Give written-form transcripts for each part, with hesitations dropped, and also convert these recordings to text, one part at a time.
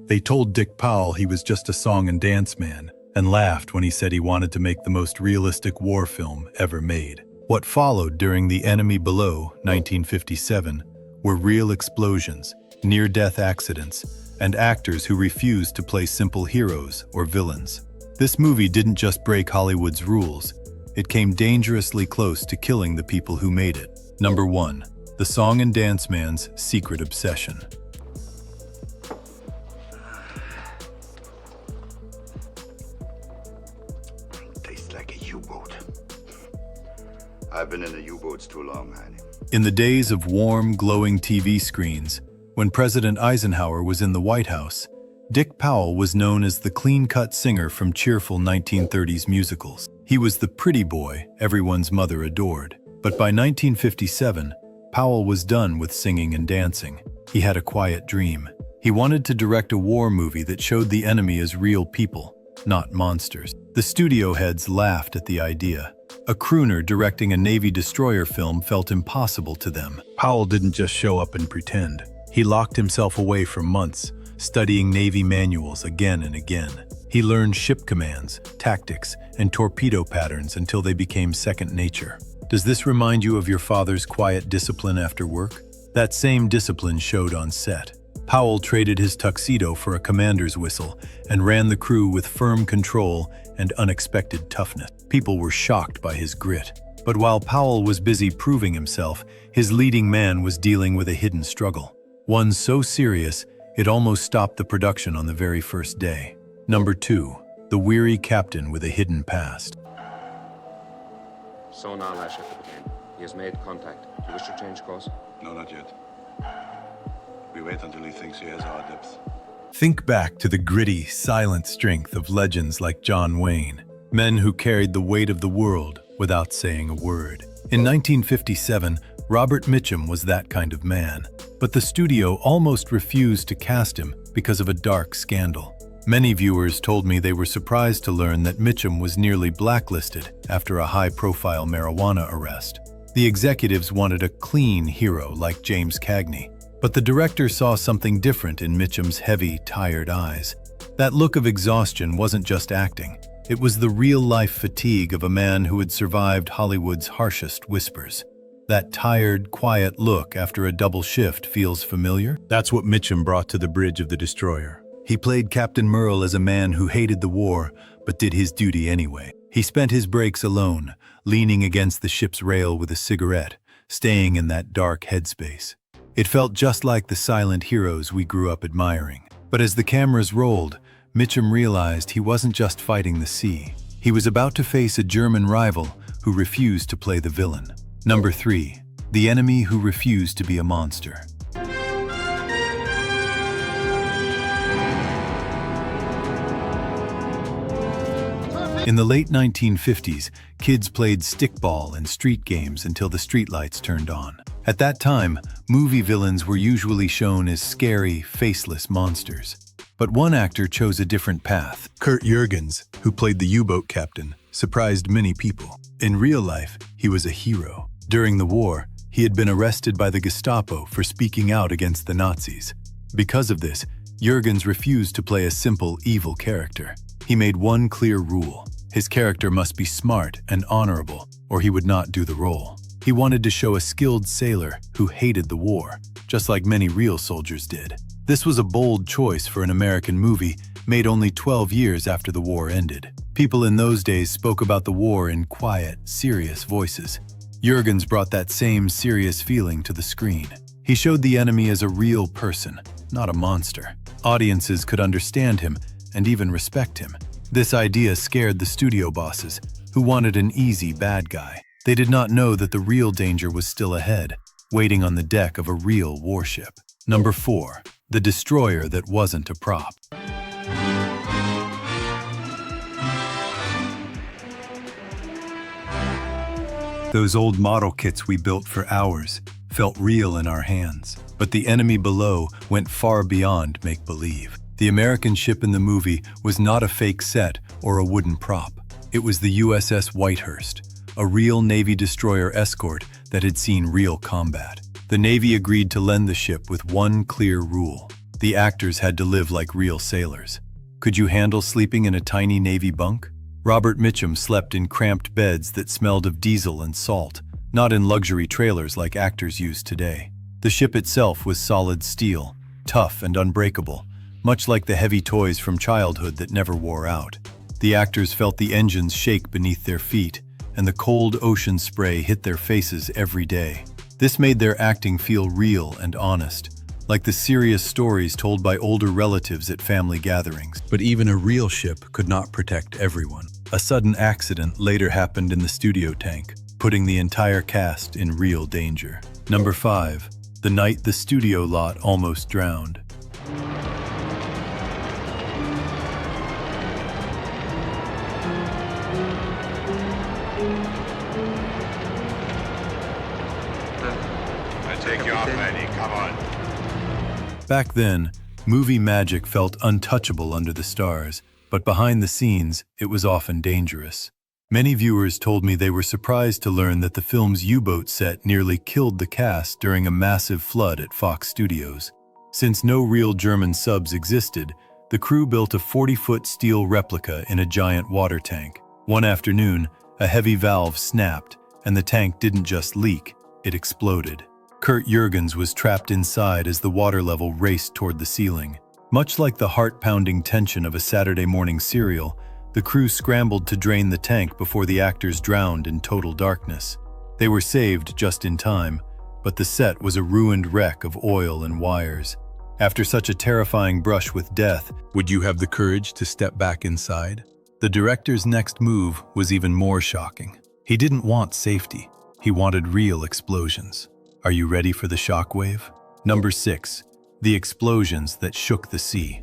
They told Dick Powell he was just a song and dance man, and laughed when he said he wanted to make the most realistic war film ever made. What followed during The Enemy Below, 1957, were real explosions, near-death accidents, and actors who refused to play simple heroes or villains. This movie didn't just break Hollywood's rules, it came dangerously close to killing the people who made it. Number 1. The Song and Dance Man's Secret Obsession. Tastes like a U-boat. I've been in the U-boats too long, Heine. In the days of warm, glowing TV screens, when President Eisenhower was in the White House, Dick Powell was known as the clean-cut singer from cheerful 1930s musicals. He was the pretty boy everyone's mother adored. But by 1957, Powell was done with singing and dancing. He had a quiet dream. He wanted to direct a war movie that showed the enemy as real people, not monsters. The studio heads laughed at the idea. A crooner directing a Navy destroyer film felt impossible to them. Powell didn't just show up and pretend. He locked himself away for months, studying Navy manuals again and again. He learned ship commands, tactics, and torpedo patterns until they became second nature. Does this remind you of your father's quiet discipline after work? That same discipline showed on set. Powell traded his tuxedo for a commander's whistle and ran the crew with firm control and unexpected toughness. People were shocked by his grit. But while Powell was busy proving himself, his leading man was dealing with a hidden struggle. One so serious, it almost stopped the production on the very first day. Number 2. The Weary Captain with a Hidden Past. Sonar lash at the beginning. He has made contact. Do you wish to change course? No, not yet. We wait until he thinks he has our depth. Think back to the gritty, silent strength of legends like John Wayne, men who carried the weight of the world without saying a word. In 1957, Robert Mitchum was that kind of man, but the studio almost refused to cast him because of a dark scandal. Many viewers told me they were surprised to learn that Mitchum was nearly blacklisted after a high-profile marijuana arrest. The executives wanted a clean hero like James Cagney, but the director saw something different in Mitchum's heavy, tired eyes. That look of exhaustion wasn't just acting. It was the real-life fatigue of a man who had survived Hollywood's harshest whispers. That tired, quiet look after a double shift feels familiar? That's what Mitchum brought to the bridge of the destroyer. He played Captain Merle as a man who hated the war, but did his duty anyway. He spent his breaks alone, leaning against the ship's rail with a cigarette, staying in that dark headspace. It felt just like the silent heroes we grew up admiring. But as the cameras rolled, Mitchum realized he wasn't just fighting the sea. He was about to face a German rival who refused to play the villain. Number 3. The Enemy Who Refused to Be a Monster. In the late 1950s, kids played stickball and street games until the streetlights turned on. At that time, movie villains were usually shown as scary, faceless monsters. But one actor chose a different path. Kurt Jürgens, who played the U-boat captain, surprised many people. In real life, he was a hero. During the war, he had been arrested by the Gestapo for speaking out against the Nazis. Because of this, Jürgens refused to play a simple, evil character. He made one clear rule. His character must be smart and honorable, or he would not do the role. He wanted to show a skilled sailor who hated the war, just like many real soldiers did. This was a bold choice for an American movie made only 12 years after the war ended. People in those days spoke about the war in quiet, serious voices. Jürgens brought that same serious feeling to the screen. He showed the enemy as a real person, not a monster. Audiences could understand him and even respect him. This idea scared the studio bosses, who wanted an easy bad guy. They did not know that the real danger was still ahead, waiting on the deck of a real warship. Number 4. The Destroyer That Wasn't a Prop. Those old model kits we built for hours felt real in our hands, but The Enemy Below went far beyond make-believe. The American ship in the movie was not a fake set or a wooden prop. It was the USS Whitehurst, a real Navy destroyer escort that had seen real combat. The Navy agreed to lend the ship with one clear rule. The actors had to live like real sailors. Could you handle sleeping in a tiny Navy bunk? Robert Mitchum slept in cramped beds that smelled of diesel and salt, not in luxury trailers like actors use today. The ship itself was solid steel, tough and unbreakable, much like the heavy toys from childhood that never wore out. The actors felt the engines shake beneath their feet, and the cold ocean spray hit their faces every day. This made their acting feel real and honest, like the serious stories told by older relatives at family gatherings. But even a real ship could not protect everyone. A sudden accident later happened in the studio tank, putting the entire cast in real danger. Number 5. The night the studio lot almost drowned. I take you off, Eddie. Come on. Back then, movie magic felt untouchable under the stars, but behind the scenes, it was often dangerous. Many viewers told me they were surprised to learn that the film's U-boat set nearly killed the cast during a massive flood at Fox Studios. Since no real German subs existed, the crew built a 40-foot steel replica in a giant water tank. One afternoon, a heavy valve snapped, and the tank didn't just leak, it exploded. Kurt Jürgens was trapped inside as the water level raced toward the ceiling. Much like the heart-pounding tension of a Saturday morning serial, the crew scrambled to drain the tank before the actors drowned in total darkness. They were saved just in time, but the set was a ruined wreck of oil and wires. After such a terrifying brush with death, would you have the courage to step back inside? The director's next move was even more shocking. He didn't want safety. He wanted real explosions. Are you ready for the shockwave? Number 6. The explosions that shook the sea.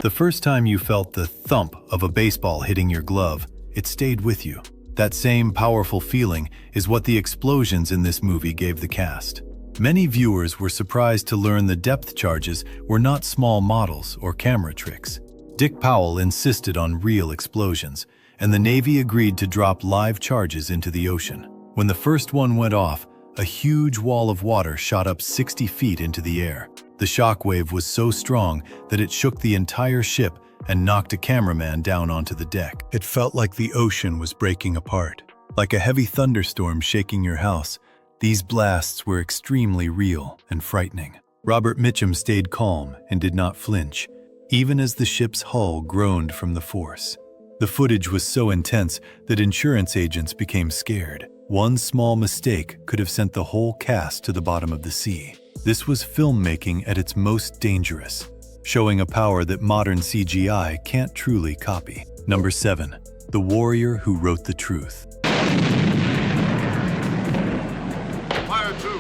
The first time you felt the thump of a baseball hitting your glove, it stayed with you. That same powerful feeling is what the explosions in this movie gave the cast. Many viewers were surprised to learn the depth charges were not small models or camera tricks. Dick Powell insisted on real explosions, and the Navy agreed to drop live charges into the ocean. When the first one went off, a huge wall of water shot up 60 feet into the air. The shockwave was so strong that it shook the entire ship and knocked a cameraman down onto the deck. It felt like the ocean was breaking apart. Like a heavy thunderstorm shaking your house, these blasts were extremely real and frightening. Robert Mitchum stayed calm and did not flinch, even as the ship's hull groaned from the force. The footage was so intense that insurance agents became scared. One small mistake could have sent the whole cast to the bottom of the sea. This was filmmaking at its most dangerous, showing a power that modern CGI can't truly copy. Number 7. The warrior who wrote the truth. Fire 2.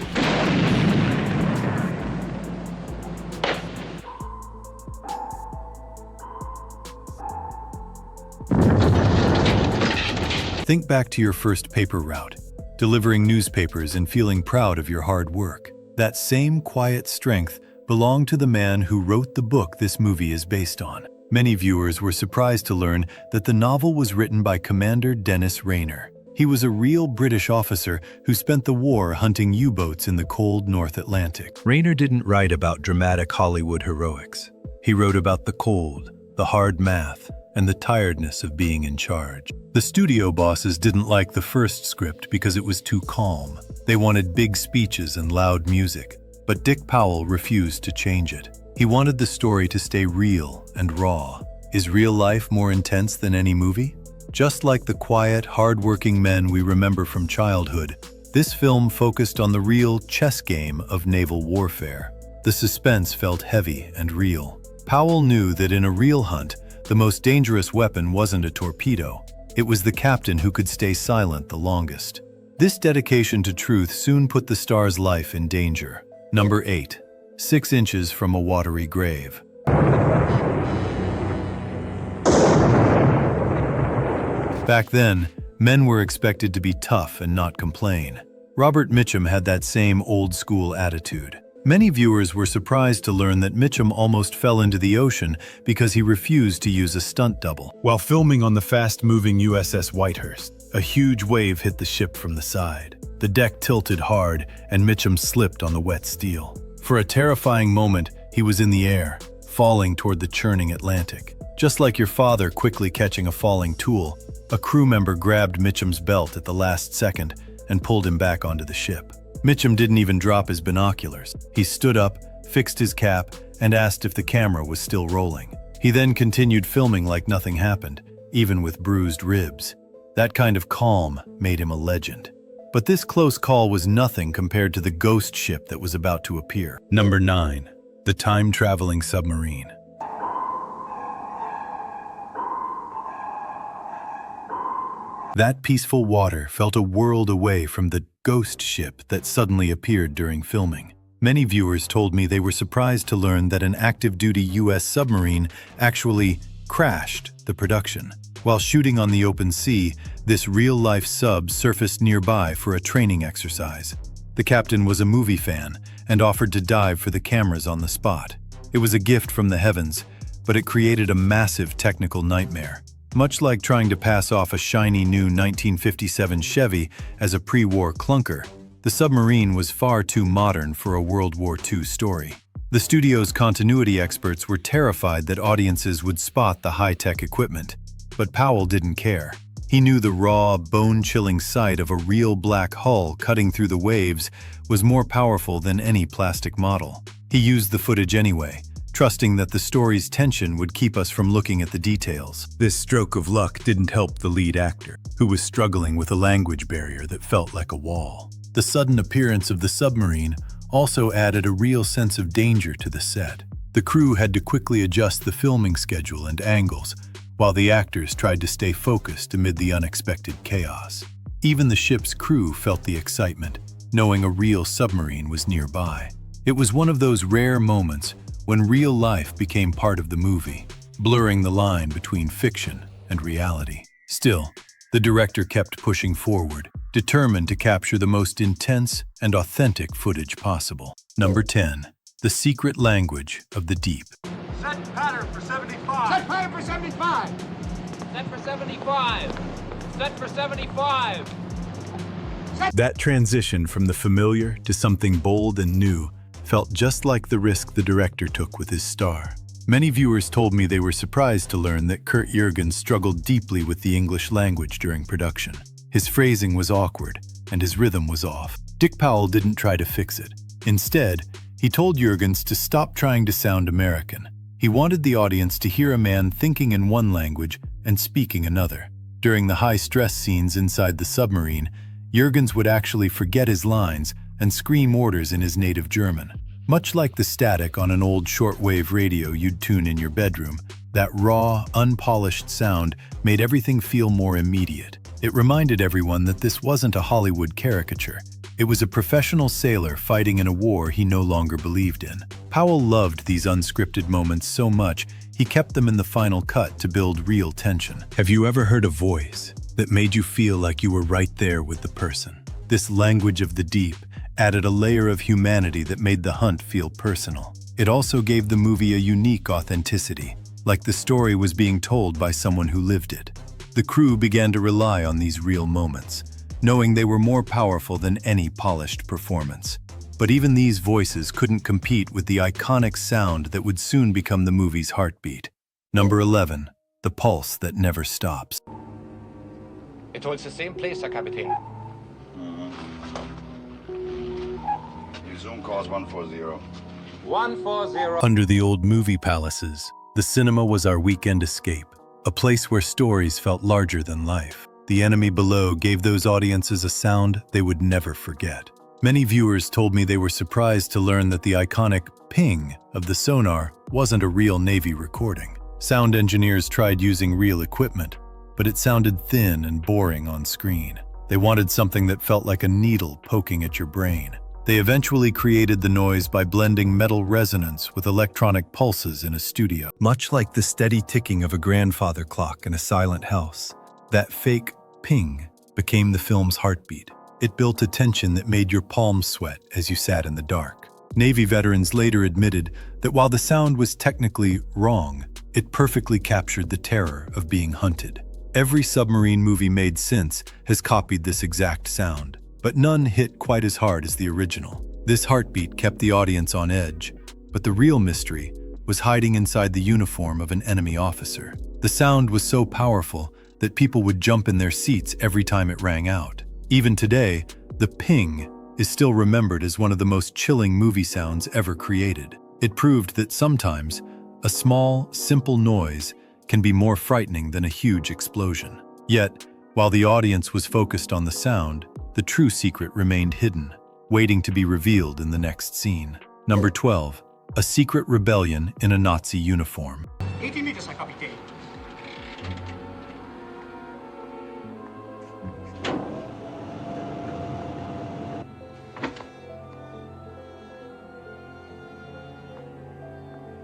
Think back to your first paper route, delivering newspapers and feeling proud of your hard work. That same quiet strength belonged to the man who wrote the book this movie is based on. Many viewers were surprised to learn that the novel was written by Commander Dennis Rayner. He was a real British officer who spent the war hunting U-boats in the cold North Atlantic. Rayner didn't write about dramatic Hollywood heroics. He wrote about the cold, the hard math, and the tiredness of being in charge. The studio bosses didn't like the first script because it was too calm. They wanted big speeches and loud music, but Dick Powell refused to change it. He wanted the story to stay real and raw. Is real life more intense than any movie? Just like the quiet, hard-working men we remember from childhood, this film focused on the real chess game of naval warfare. The suspense felt heavy and real. Powell knew that in a real hunt, the most dangerous weapon wasn't a torpedo. It was the captain who could stay silent the longest. This dedication to truth soon put the star's life in danger. Number 8. 6 inches from a watery grave. Back then, men were expected to be tough and not complain. Robert Mitchum had that same old-school attitude. Many viewers were surprised to learn that Mitchum almost fell into the ocean because he refused to use a stunt double. While filming on the fast-moving USS Whitehurst, a huge wave hit the ship from the side. The deck tilted hard, and Mitchum slipped on the wet steel. For a terrifying moment, he was in the air, falling toward the churning Atlantic. Just like your father quickly catching a falling tool, a crew member grabbed Mitchum's belt at the last second and pulled him back onto the ship. Mitchum didn't even drop his binoculars. He stood up, fixed his cap, and asked if the camera was still rolling. He then continued filming like nothing happened, even with bruised ribs. That kind of calm made him a legend. But this close call was nothing compared to the ghost ship that was about to appear. Number 9. The time-traveling submarine. That peaceful water felt a world away from the ghost ship that suddenly appeared during filming. Many viewers told me they were surprised to learn that an active-duty U.S. submarine actually crashed the production. While shooting on the open sea, this real-life sub surfaced nearby for a training exercise. The captain was a movie fan and offered to dive for the cameras on the spot. It was a gift from the heavens, but it created a massive technical nightmare. Much like trying to pass off a shiny new 1957 Chevy as a pre-war clunker, the submarine was far too modern for a World War II story. The studio's continuity experts were terrified that audiences would spot the high-tech equipment, but Powell didn't care. He knew the raw, bone-chilling sight of a real black hull cutting through the waves was more powerful than any plastic model. He used the footage anyway, trusting that the story's tension would keep us from looking at the details. This stroke of luck didn't help the lead actor, who was struggling with a language barrier that felt like a wall. The sudden appearance of the submarine also added a real sense of danger to the set. The crew had to quickly adjust the filming schedule and angles, while the actors tried to stay focused amid the unexpected chaos. Even the ship's crew felt the excitement, knowing a real submarine was nearby. It was one of those rare moments when real life became part of the movie, blurring the line between fiction and reality. Still, the director kept pushing forward, determined to capture the most intense and authentic footage possible. Number 10. The secret language of the deep. Set pattern for 75. Set pattern for 75. Set for 75. Set for 75. That transition from the familiar to something bold and new felt just like the risk the director took with his star. Many viewers told me they were surprised to learn that Kurt Jürgens struggled deeply with the English language during production. His phrasing was awkward, and his rhythm was off. Dick Powell didn't try to fix it. Instead, he told Jürgens to stop trying to sound American. He wanted the audience to hear a man thinking in one language and speaking another. During the high-stress scenes inside the submarine, Jürgens would actually forget his lines and scream orders in his native German. Much like the static on an old shortwave radio you'd tune in your bedroom, that raw, unpolished sound made everything feel more immediate. It reminded everyone that this wasn't a Hollywood caricature. It was a professional sailor fighting in a war he no longer believed in. Powell loved these unscripted moments so much, he kept them in the final cut to build real tension. Have you ever heard a voice that made you feel like you were right there with the person? This language of the deep added a layer of humanity that made the hunt feel personal. It also gave the movie a unique authenticity, like the story was being told by someone who lived it. The crew began to rely on these real moments, knowing they were more powerful than any polished performance. But even these voices couldn't compete with the iconic sound that would soon become the movie's heartbeat. Number 11. The pulse that never stops. It holds the same place, Herr Kapitän. Your zone calls 140. 140. Under the old movie palaces, the cinema was our weekend escape, a place where stories felt larger than life. The enemy below gave those audiences a sound they would never forget. Many viewers told me they were surprised to learn that the iconic ping of the sonar wasn't a real Navy recording. Sound engineers tried using real equipment, but it sounded thin and boring on screen. They wanted something that felt like a needle poking at your brain. They eventually created the noise by blending metal resonance with electronic pulses in a studio. Much like the steady ticking of a grandfather clock in a silent house, that fake ping became the film's heartbeat. It built a tension that made your palms sweat as you sat in the dark. Navy veterans later admitted that while the sound was technically wrong, it perfectly captured the terror of being hunted. Every submarine movie made since has copied this exact sound, but none hit quite as hard as the original. This heartbeat kept the audience on edge, but the real mystery was hiding inside the uniform of an enemy officer. The sound was so powerful that people would jump in their seats every time it rang out. Even today, the ping is still remembered as one of the most chilling movie sounds ever created. It proved that sometimes a small, simple noise can be more frightening than a huge explosion. Yet, while the audience was focused on the sound, the true secret remained hidden, waiting to be revealed in the next scene. Number 12. A secret rebellion in a Nazi uniform. 80 meters, Herr Kapitän.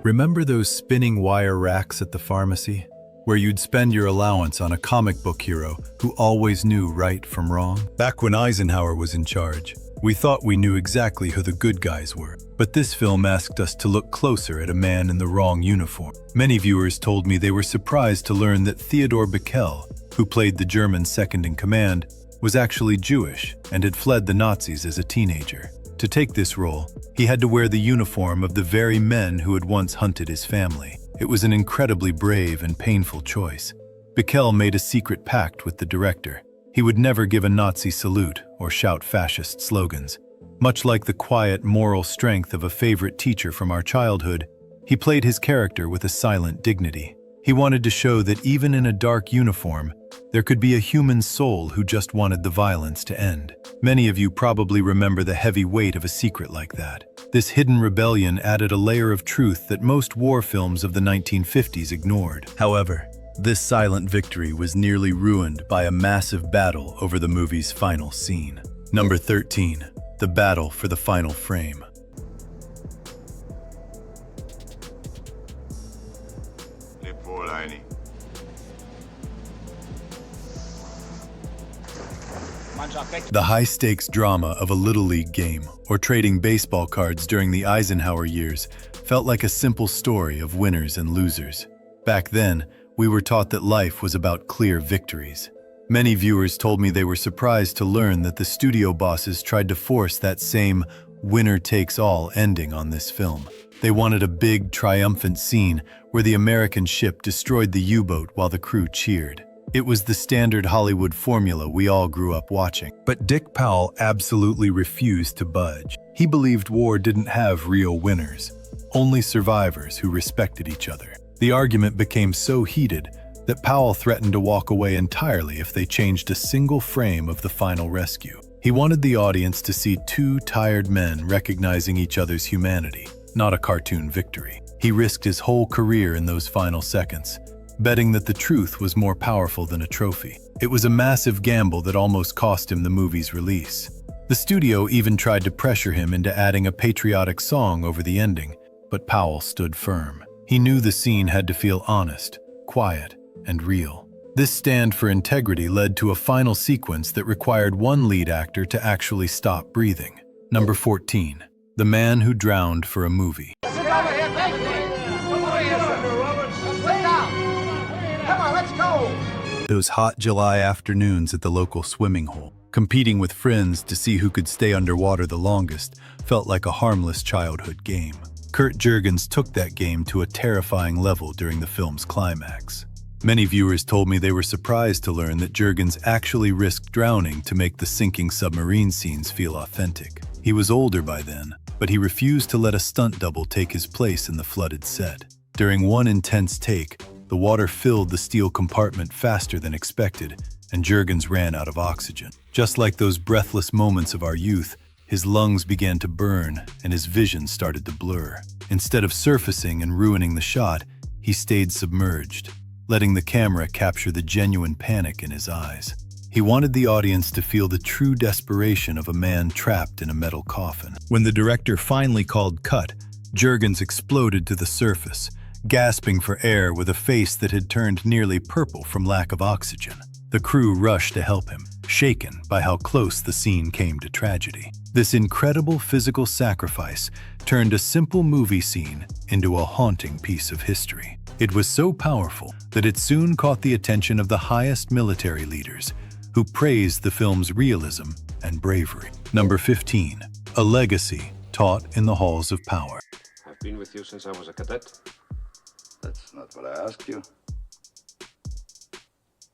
Remember those spinning wire racks at the pharmacy, where you'd spend your allowance on a comic book hero who always knew right from wrong? Back when Eisenhower was in charge, we thought we knew exactly who the good guys were. But this film asked us to look closer at a man in the wrong uniform. Many viewers told me they were surprised to learn that Theodor Bickel, who played the German second-in-command, was actually Jewish and had fled the Nazis as a teenager. To take this role, he had to wear the uniform of the very men who had once hunted his family. It was an incredibly brave and painful choice. Bickel made a secret pact with the director. He would never give a Nazi salute or shout fascist slogans. Much like the quiet moral strength of a favorite teacher from our childhood, he played his character with a silent dignity. He wanted to show that even in a dark uniform, there could be a human soul who just wanted the violence to end. Many of you probably remember the heavy weight of a secret like that. This hidden rebellion added a layer of truth that most war films of the 1950s ignored. However, this silent victory was nearly ruined by a massive battle over the movie's final scene. Number 13. The battle for the final frame. Leb wohl, Heini. The high-stakes drama of a Little League game or trading baseball cards during the Eisenhower years felt like a simple story of winners and losers. Back then, we were taught that life was about clear victories. Many viewers told me they were surprised to learn that the studio bosses tried to force that same winner-takes-all ending on this film. They wanted a big, triumphant scene where the American ship destroyed the U-boat while the crew cheered. It was the standard Hollywood formula we all grew up watching. But Dick Powell absolutely refused to budge. He believed war didn't have real winners, only survivors who respected each other. The argument became so heated that Powell threatened to walk away entirely if they changed a single frame of the final rescue. He wanted the audience to see two tired men recognizing each other's humanity, not a cartoon victory. He risked his whole career in those final seconds, betting that the truth was more powerful than a trophy. It was a massive gamble that almost cost him the movie's release. The studio even tried to pressure him into adding a patriotic song over the ending, but Powell stood firm. He knew the scene had to feel honest, quiet, and real. This stand for integrity led to a final sequence that required one lead actor to actually stop breathing. Number 14. The man who drowned for a movie. Sit over here, thank you. Come over here, Senator Roberts. Sit down. Come on, let's go. Those hot July afternoons at the local swimming hole, competing with friends to see who could stay underwater the longest, felt like a harmless childhood game. Kurt Jurgens took that game to a terrifying level during the film's climax. Many viewers told me they were surprised to learn that Jurgens actually risked drowning to make the sinking submarine scenes feel authentic. He was older by then, but he refused to let a stunt double take his place in the flooded set. During one intense take, the water filled the steel compartment faster than expected, and Jurgens ran out of oxygen. Just like those breathless moments of our youth, his lungs began to burn and his vision started to blur. Instead of surfacing and ruining the shot, he stayed submerged, letting the camera capture the genuine panic in his eyes. He wanted the audience to feel the true desperation of a man trapped in a metal coffin. When the director finally called cut, Jurgens exploded to the surface, gasping for air with a face that had turned nearly purple from lack of oxygen. The crew rushed to help him, shaken by how close the scene came to tragedy. This incredible physical sacrifice turned a simple movie scene into a haunting piece of history. It was so powerful that it soon caught the attention of the highest military leaders, who praised the film's realism and bravery. Number 15. A legacy taught in the halls of power. I've been with you since I was a cadet. That's not what I asked you.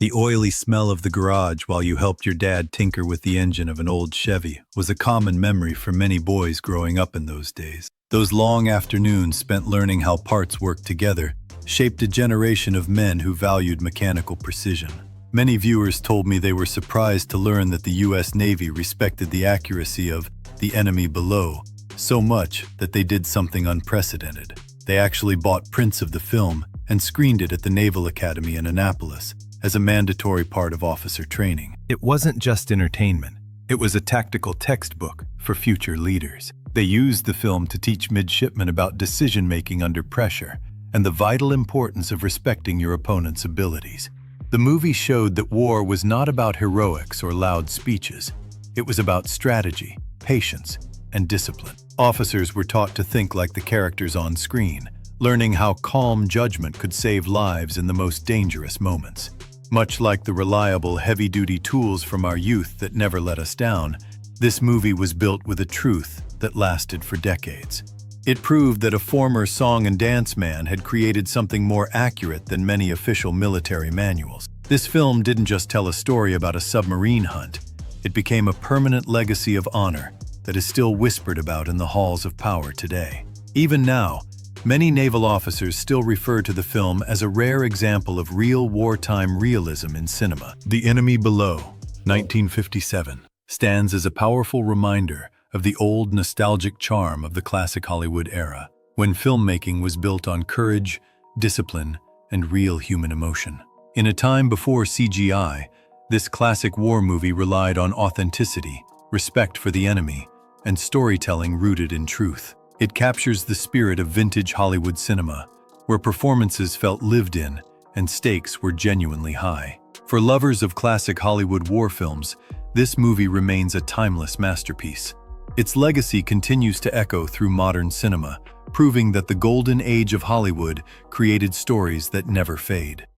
The oily smell of the garage while you helped your dad tinker with the engine of an old Chevy was a common memory for many boys growing up in those days. Those long afternoons spent learning how parts worked together shaped a generation of men who valued mechanical precision. Many viewers told me they were surprised to learn that the U.S. Navy respected the accuracy of the enemy below so much that they did something unprecedented. They actually bought prints of the film and screened it at the Naval Academy in Annapolis as a mandatory part of officer training. It wasn't just entertainment. It was a tactical textbook for future leaders. They used the film to teach midshipmen about decision-making under pressure and the vital importance of respecting your opponent's abilities. The movie showed that war was not about heroics or loud speeches. It was about strategy, patience, and discipline. Officers were taught to think like the characters on screen, learning how calm judgment could save lives in the most dangerous moments. Much like the reliable, heavy-duty tools from our youth that never let us down, this movie was built with a truth that lasted for decades. It proved that a former song and dance man had created something more accurate than many official military manuals. This film didn't just tell a story about a submarine hunt. It became a permanent legacy of honor that is still whispered about in the halls of power today. Even now, many naval officers still refer to the film as a rare example of real wartime realism in cinema. The Enemy Below, 1957, stands as a powerful reminder of the old nostalgic charm of the classic Hollywood era, when filmmaking was built on courage, discipline, and real human emotion. In a time before CGI, this classic war movie relied on authenticity, respect for the enemy, and storytelling rooted in truth. It captures the spirit of vintage Hollywood cinema, where performances felt lived in and stakes were genuinely high. For lovers of classic Hollywood war films, this movie remains a timeless masterpiece. Its legacy continues to echo through modern cinema, proving that the golden age of Hollywood created stories that never fade.